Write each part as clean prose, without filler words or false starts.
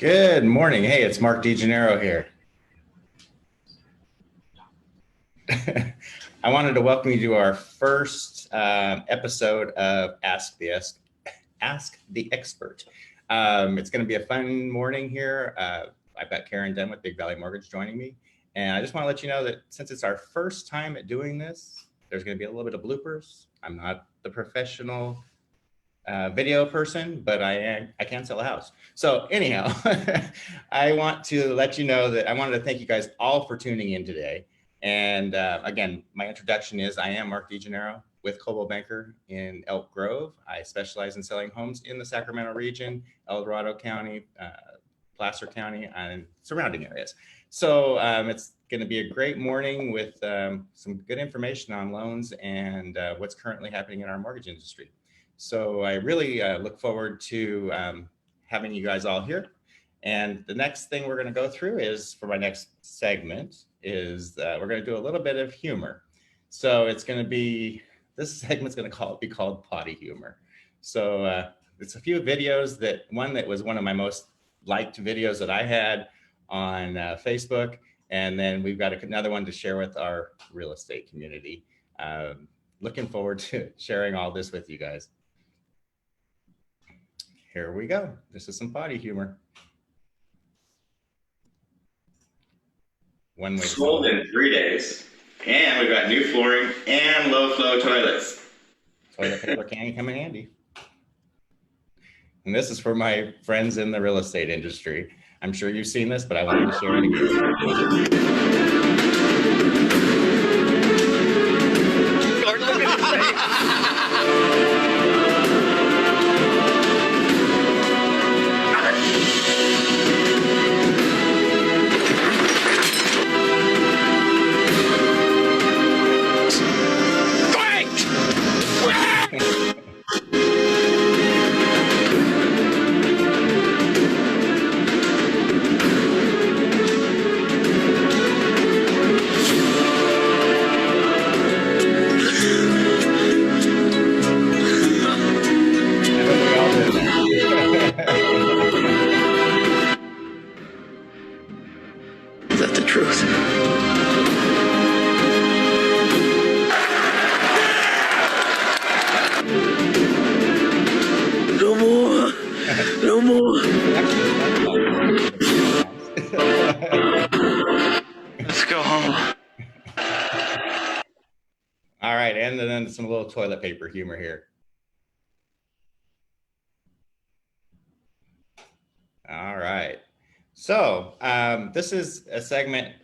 Good morning. Hey, it's Mark DeGennaro here. I wanted to welcome you to our first episode of Ask the Expert. It's going to be a fun morning here. I've got Karen Dunn with Big Valley Mortgage joining me. And I just want to let you know that since it's our first time at doing this, there's going to be a little bit of bloopers. I'm not the professional video person, but I can sell a house. So anyhow, I want to let you know that I wanted to thank you guys all for tuning in today. And again, my introduction is I am Mark DeGennaro with Coldwell Banker in Elk Grove. I specialize in selling homes in the Sacramento region, El Dorado County, Placer County, and surrounding areas. So it's going to be a great morning with some good information on loans and what's currently happening in our mortgage industry. So I really look forward to having you guys all here. And the next thing we're going to go through is, for my next segment, is we're going to do a little bit of humor. So it's going to be, this segment's going to be called Potty Humor. So it's a few videos one that was one of my most liked videos that I had on Facebook. And then we've got another one to share with our real estate community. Looking forward to sharing all this with you guys. Here we go. This is some potty humor. One way. Sold in 3 days. And we've got new flooring and low flow toilets. Toilet paper can come in handy. And this is for my friends in the real estate industry. I'm sure you've seen this, but I wanted to share it again. Let's go home. All right, and then some little toilet paper humor here. All right. So this is a segment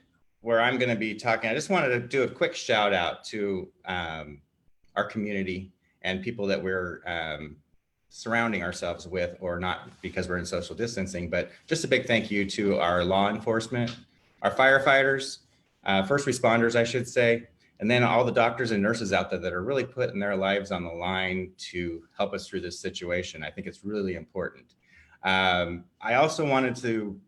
where I'm going to be talking. I just wanted to do a quick shout out to our community and people that we're surrounding ourselves with, or not because we're in social distancing, but just a big thank you to our law enforcement, our firefighters, first responders, I should say, and then all the doctors and nurses out there that are really putting their lives on the line to help us through this situation. I think it's really important. I also wanted to,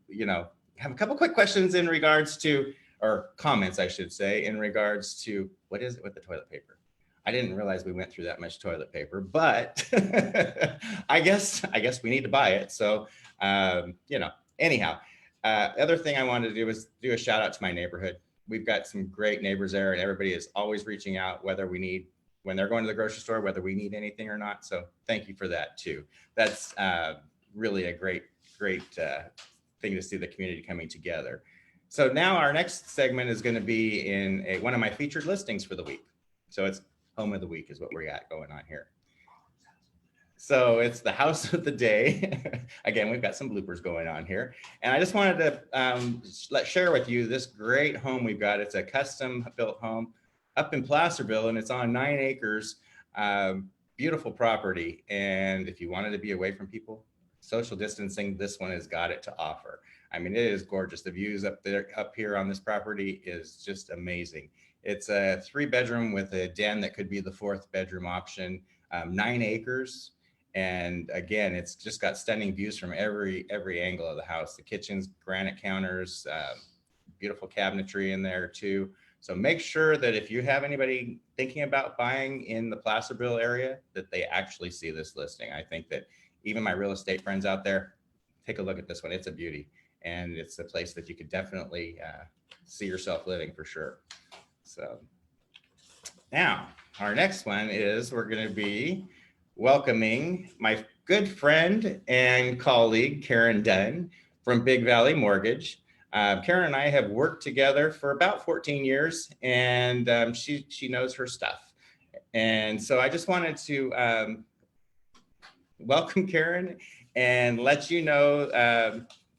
have a couple quick questions in regards to, or comments, I should say, in regards to what is it with the toilet paper? I didn't realize we went through that much toilet paper, but I guess we need to buy it. So, anyhow, the other thing I wanted to do was do a shout out to my neighborhood. We've got some great neighbors there, and everybody is always reaching out, when they're going to the grocery store, whether we need anything or not. So thank you for that too. That's really a great thing to see the community coming together. So now our next segment is going to be in one of my featured listings for the week. So it's Home of the Week is what we got going on here. So it's the house of the day. Again, we've got some bloopers going on here. And I just wanted to share with you this great home we've got. It's a custom built home up in Placerville, and it's on 9 acres, beautiful property. And if you wanted to be away from people, social distancing, this one has got it to offer. I mean, it is gorgeous. The views up here on this property is just amazing. It's a 3-bedroom with a den that could be the 4th bedroom option, 9 acres. And again, it's just got stunning views from every angle of the house. The kitchen's granite counters, beautiful cabinetry in there too. So make sure that if you have anybody thinking about buying in the Placerville area, that they actually see this listing. I think that even my real estate friends out there, take a look at this one. It's a beauty, and it's a place that you could definitely see yourself living for sure. So now our next one is we're going to be welcoming my good friend and colleague, Karen Dunn from Big Valley Mortgage. Karen and I have worked together for about 14 years, and she knows her stuff. And so I just wanted to welcome Karen and let you know,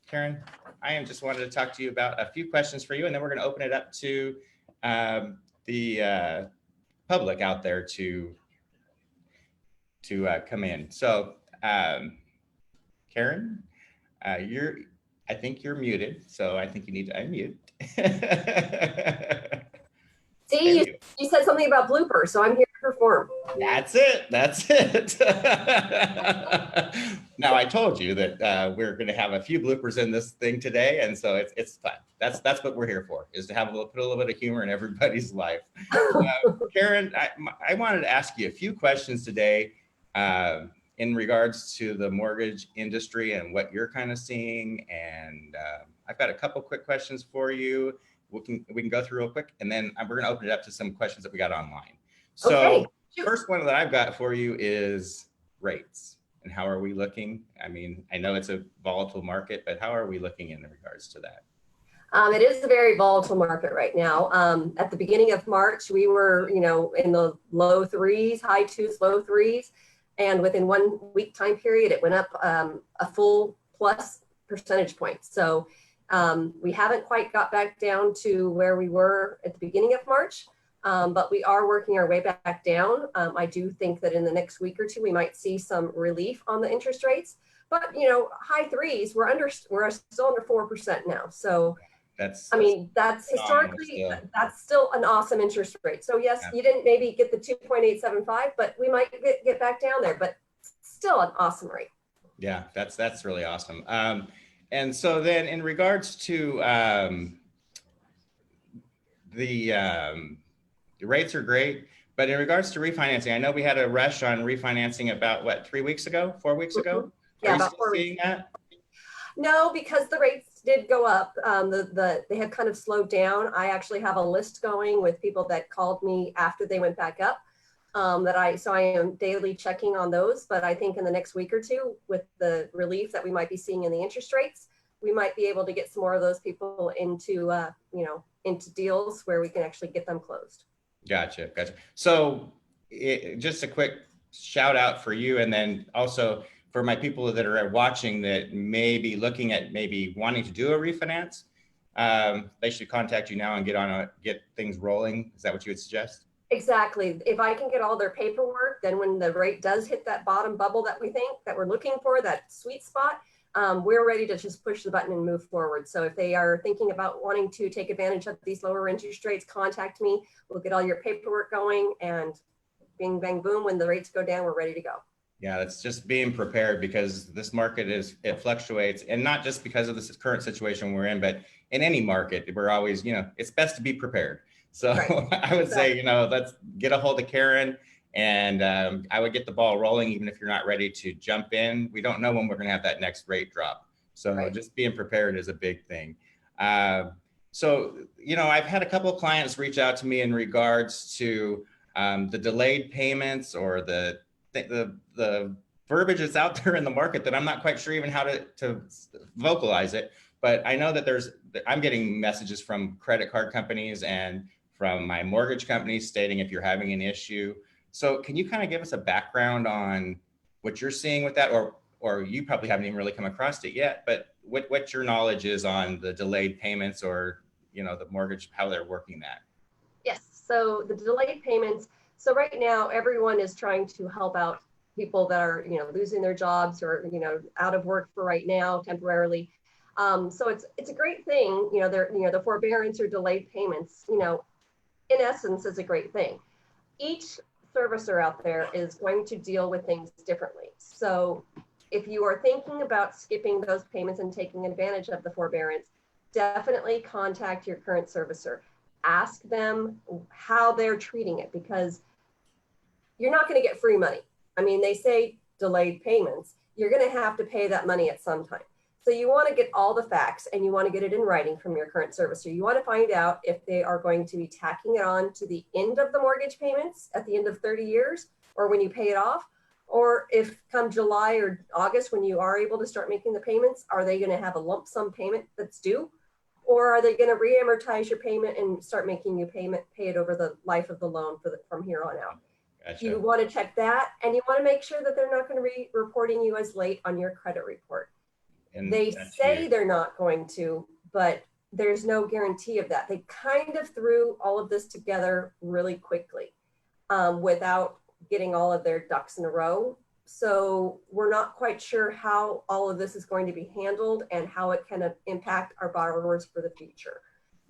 Karen, I am just wanted to talk to you about a few questions for you, and then we're going to open it up to the public out there to come in. So, Karen, I think you're muted, so I think you need to unmute. See, you said something about bloopers, so I'm here to perform. That's it. That's it. Now I told you that we're going to have a few bloopers in this thing today, and so it's fun. That's what we're here for, is to have put a little bit of humor in everybody's life. Karen, I wanted to ask you a few questions today in regards to the mortgage industry and what you're kind of seeing, and I've got a couple quick questions for you. We can go through real quick, and then we're going to open it up to some questions that we got online. So okay. First one that I've got for you is rates, and how are we looking? I mean, I know it's a volatile market, but how are we looking in regards to that? It is a very volatile market right now. At the beginning of March, we were, in the low threes, high twos, low threes. And within 1 week time period, it went up a full plus percentage point. So we haven't quite got back down to where we were at the beginning of March, but we are working our way back down. I do think that in the next week or two, we might see some relief on the interest rates. But, high threes, we're still under 4% now. So that's historically, that's still an awesome interest rate. So yes, you didn't maybe get the 2.875, but we might get back down there, but still an awesome rate. Yeah, that's really awesome. And so then in regards to the rates are great, but in regards to refinancing, I know we had a rush on refinancing about 4 weeks ago? Yeah, about 4 weeks. That? No, because the rates did go up. They had kind of slowed down. I actually have a list going with people that called me after they went back up. So I am daily checking on those, but I think in the next week or two, with the relief that we might be seeing in the interest rates, we might be able to get some more of those people into deals where we can actually get them closed. Gotcha. So just a quick shout out for you, and then also for my people that are watching that may be looking at maybe wanting to do a refinance, they should contact you now and get things rolling. Is that what you would suggest? Exactly. If I can get all their paperwork, then when the rate does hit that bottom bubble that we think that we're looking for, that sweet spot, we're ready to just push the button and move forward. So if they are thinking about wanting to take advantage of these lower interest rates, contact me. We'll get all your paperwork going, and bing, bang, boom, when the rates go down, we're ready to go. Yeah, that's just being prepared, because this market it fluctuates, and not just because of this current situation we're in, but in any market, we're always, it's best to be prepared. So right. I would say, let's get a hold of Karen, and I would get the ball rolling, even if you're not ready to jump in. We don't know when we're going to have that next rate drop. So right. Just being prepared is a big thing. So, I've had a couple of clients reach out to me in regards to the delayed payments, or the verbiage that's out there in the market that I'm not quite sure even how to vocalize it. But I know that I'm getting messages from credit card companies and from my mortgage companies stating if you're having an issue. So can you kind of give us a background on what you're seeing with that, or you probably haven't even really come across it yet, but what your knowledge is on the delayed payments, or, the mortgage, how they're working that? Yes. So the delayed payments. So right now, everyone is trying to help out people that are, losing their jobs, or, out of work for right now temporarily. So it's a great thing, the forbearance or delayed payments, in essence, is a great thing. Each servicer out there is going to deal with things differently. So if you are thinking about skipping those payments and taking advantage of the forbearance, definitely contact your current servicer. Ask them how they're treating it, because you're not going to get free money. I mean, they say delayed payments. You're going to have to pay that money at some time. So you want to get all the facts and you want to get it in writing from your current servicer. You want to find out if they are going to be tacking it on to the end of the mortgage payments at the end of 30 years or when you pay it off, or if come July or August when you are able to start making the payments, are they going to have a lump sum payment that's due? Or are they going to re-amortize your payment and start making you pay it over the life of the loan from here on out? Gotcha. You want to check that, and you want to make sure that they're not going to be reporting you as late on your credit report. And They say huge. they're not going to, but there's no guarantee of that. They kind of threw all of this together really quickly without getting all of their ducks in a row. So we're not quite sure how all of this is going to be handled and how it can impact our borrowers for the future.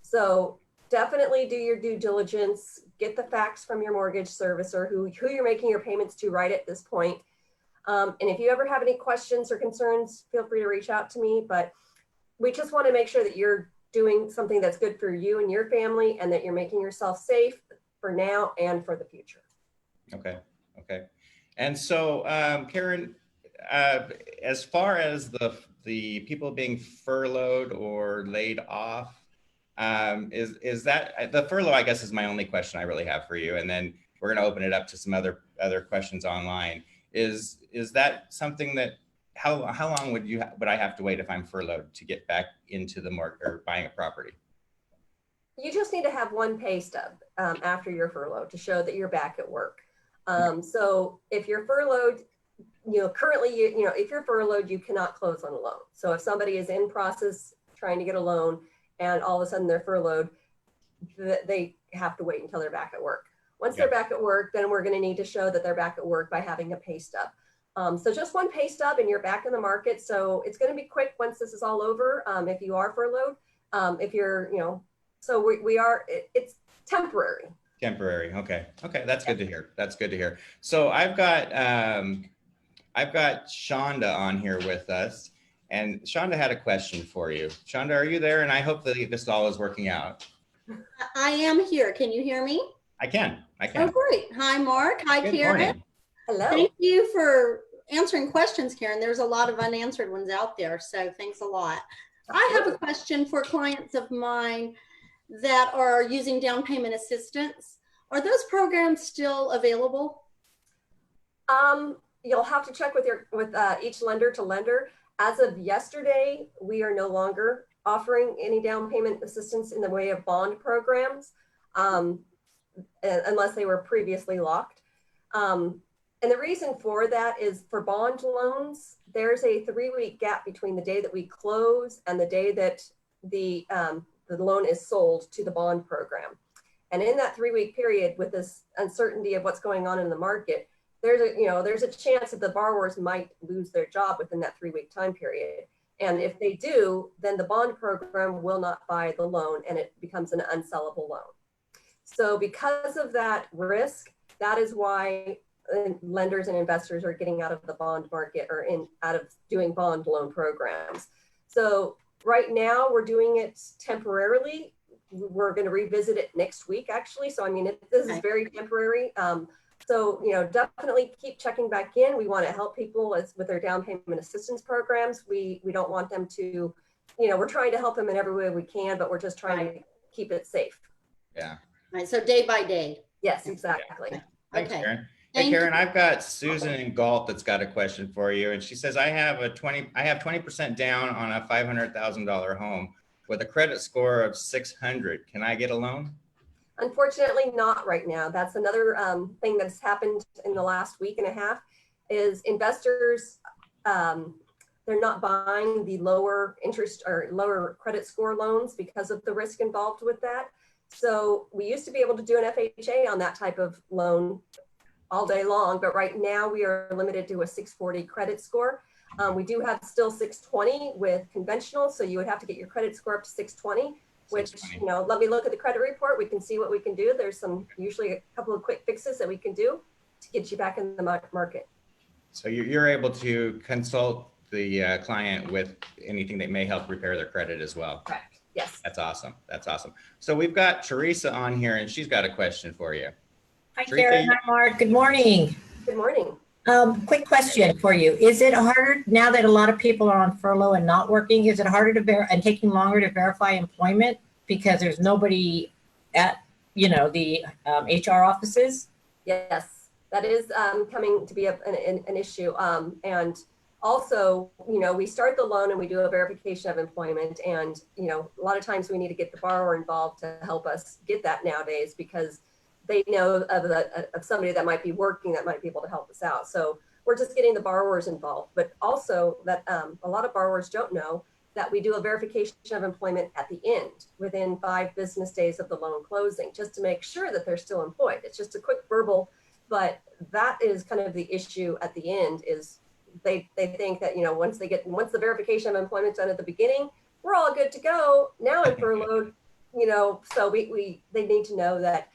So definitely do your due diligence, get the facts from your mortgage servicer who you're making your payments to right at this point. And if you ever have any questions or concerns, feel free to reach out to me. But we just want to make sure that you're doing something that's good for you and your family and that you're making yourself safe for now and for the future. Okay. Okay. And so, Karen, as far as the people being furloughed or laid off, is that the furlough? I guess is my only question I really have for you, and then we're going to open it up to some other questions online. Is that something that how long would I have to wait if I'm furloughed to get back into the market or buying a property? You just need to have one pay stub after your furlough to show that you're back at work. So if you're furloughed, currently, if you're furloughed, you cannot close on a loan. So if somebody is in process trying to get a loan and all of a sudden they're furloughed, they have to wait until they're back at work. Once they're back at work, then we're going to need to show that they're back at work by having a pay stub. So just one pay stub and you're back in the market. So it's going to be quick once this is all over. If you are furloughed, if you're, so we are, it's temporary. Temporary. Okay. Okay. That's good to hear. That's good to hear. So I've got Shonda on here with us, and Shonda had a question for you. Shonda, are you there? And I hope that this all is working out. I am here. Can you hear me? I can. Oh, great. Hi, Mark. Hi, Good Karen. morning. Hello. Thank you for answering questions, Karen. There's a lot of unanswered ones out there, so thanks a lot. I have a question for clients of mine that are using down payment assistance. Are those programs still available? You'll have to check with each lender to lender. As of yesterday, we are no longer offering any down payment assistance in the way of bond programs, unless they were previously locked. And the reason for that is for bond loans, there's a 3-week gap between the day that we close and the day that the loan is sold to the bond program. And in that 3-week period, with this uncertainty of what's going on in the market, there's a chance that the borrowers might lose their job within that 3-week time period. And if they do, then the bond program will not buy the loan and it becomes an unsellable loan. So because of that risk, that is why lenders and investors are getting out of the bond market or out of doing bond loan programs. So right now we're doing it temporarily. We're going to revisit it next week, actually. So, I mean, this is very temporary. So, definitely keep checking back in. We want to help people with their down payment assistance programs. We don't want them to, we're trying to help them in every way we can, but we're just trying to keep it safe. Yeah. Right, so day by day. Yes, exactly. Yeah. Thanks, Okay. Karen. Hey, Karen, I've got Susan in Galt that's got a question for you. And she says, I have 20% down on a $500,000 home with a credit score of 600. Can I get a loan? Unfortunately, not right now. That's another thing that's happened in the last week and a half is investors, they're not buying the lower interest or lower credit score loans because of the risk involved with that. So we used to be able to do an FHA on that type of loan all day long, but right now we are limited to a 640 credit score. We do have still 620 with conventional, so you would have to get your credit score up to 620, which, let me look at the credit report. We can see what we can do. There's usually a couple of quick fixes that we can do to get you back in the market. So you're able to consult the client with anything that may help repair their credit as well. Correct. Yes. That's awesome. That's awesome. So we've got Teresa on here and she's got a question for you. Hi, Teresa, Karen. Hi, Mark. Good morning. Good morning. Quick question for you. Is it harder now that a lot of people are on furlough and not working? Is it harder to and taking longer to verify employment because there's nobody at, the HR offices? Yes, that is coming to be an issue. And also, we start the loan and we do a verification of employment. And, a lot of times we need to get the borrower involved to help us get that nowadays because they know of somebody that might be working that might be able to help us out. So we're just getting the borrowers involved. But also that a lot of borrowers don't know that we do a verification of employment at the end within 5 business days of the loan closing, just to make sure that they're still employed. It's just a quick verbal, but that is kind of the issue at the end is they think that, once the verification of employment's done at the beginning, we're all good to go. Now in furloughed, so they need to know that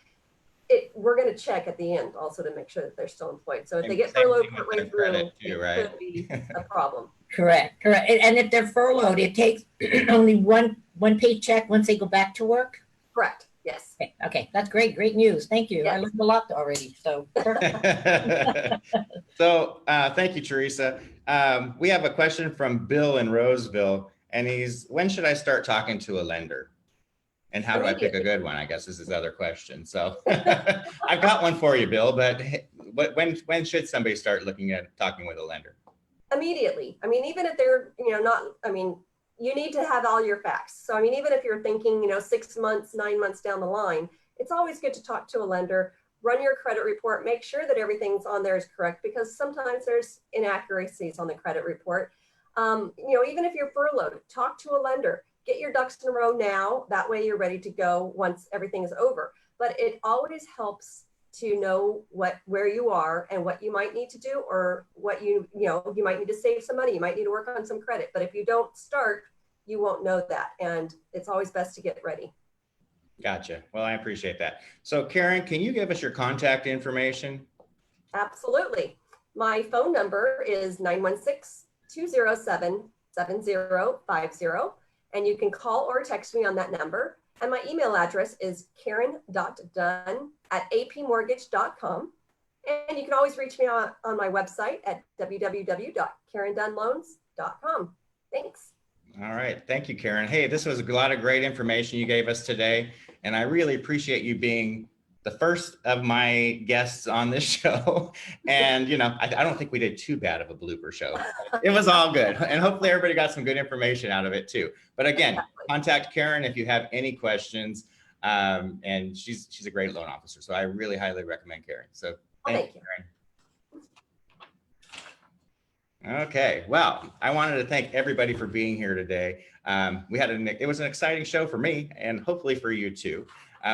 we're going to check at the end also to make sure that they're still employed. So if they get furloughed partway through, it could be a problem. Correct. And if they're furloughed, it takes only one paycheck once they go back to work? Correct. Yes. Okay. That's great. Great news. Thank you. Yes. I learned a lot already. So, So thank you, Teresa. We have a question from Bill in Roseville, and when should I start talking to a lender? And how do I pick a good one? I guess is his other question. So I've got one for you, Bill, but when should somebody start looking at talking with a lender? Immediately. I mean, even if they're, you need to have all your facts. So, even if you're thinking, 6 months, 9 months down the line, it's always good to talk to a lender, run your credit report, make sure that everything's on there is correct, because sometimes there's inaccuracies on the credit report. Even if you're furloughed, talk to a lender, get your ducks in a row now. That way you're ready to go once everything is over. But it always helps to know where you are and what you might need to do, or what you might need to save some money. You might need to work on some credit, but if you don't start, you won't know that. And it's always best to get ready. Gotcha. Well, I appreciate that. So Karen, can you give us your contact information? Absolutely. My phone number is 916-207-7050. And you can call or text me on that number. And my email address is karen.dunn@apmortgage.com. And you can always reach me on my website at www.karendunnloans.com. Thanks. All right. Thank you, Karen. Hey, this was a lot of great information you gave us today. And I really appreciate you being the first of my guests on this show. And, I don't think we did too bad of a blooper show. It was all good. And hopefully everybody got some good information out of it too. But again, contact Karen if you have any questions. And she's a great loan officer. So I really highly recommend Karen. So thank you, Karen. Okay. Well, I wanted to thank everybody for being here today. It was an exciting show for me and hopefully for you too.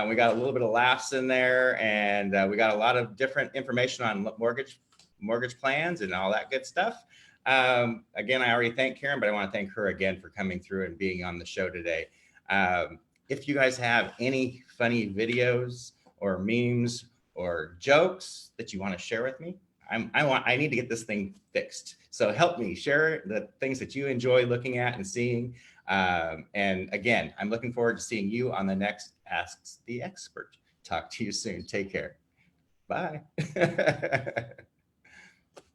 We got a little bit of laughs in there, and we got a lot of different information on mortgage plans and all that good stuff. Again, I already thanked Karen, but I want to thank her again for coming through and being on the show today. If you guys have any funny videos or memes or jokes that you want to share with me, I need to get this thing fixed. So help me share the things that you enjoy looking at and seeing. And again, I'm looking forward to seeing you on the next Asks the Expert. Talk to you soon. Take care. Bye.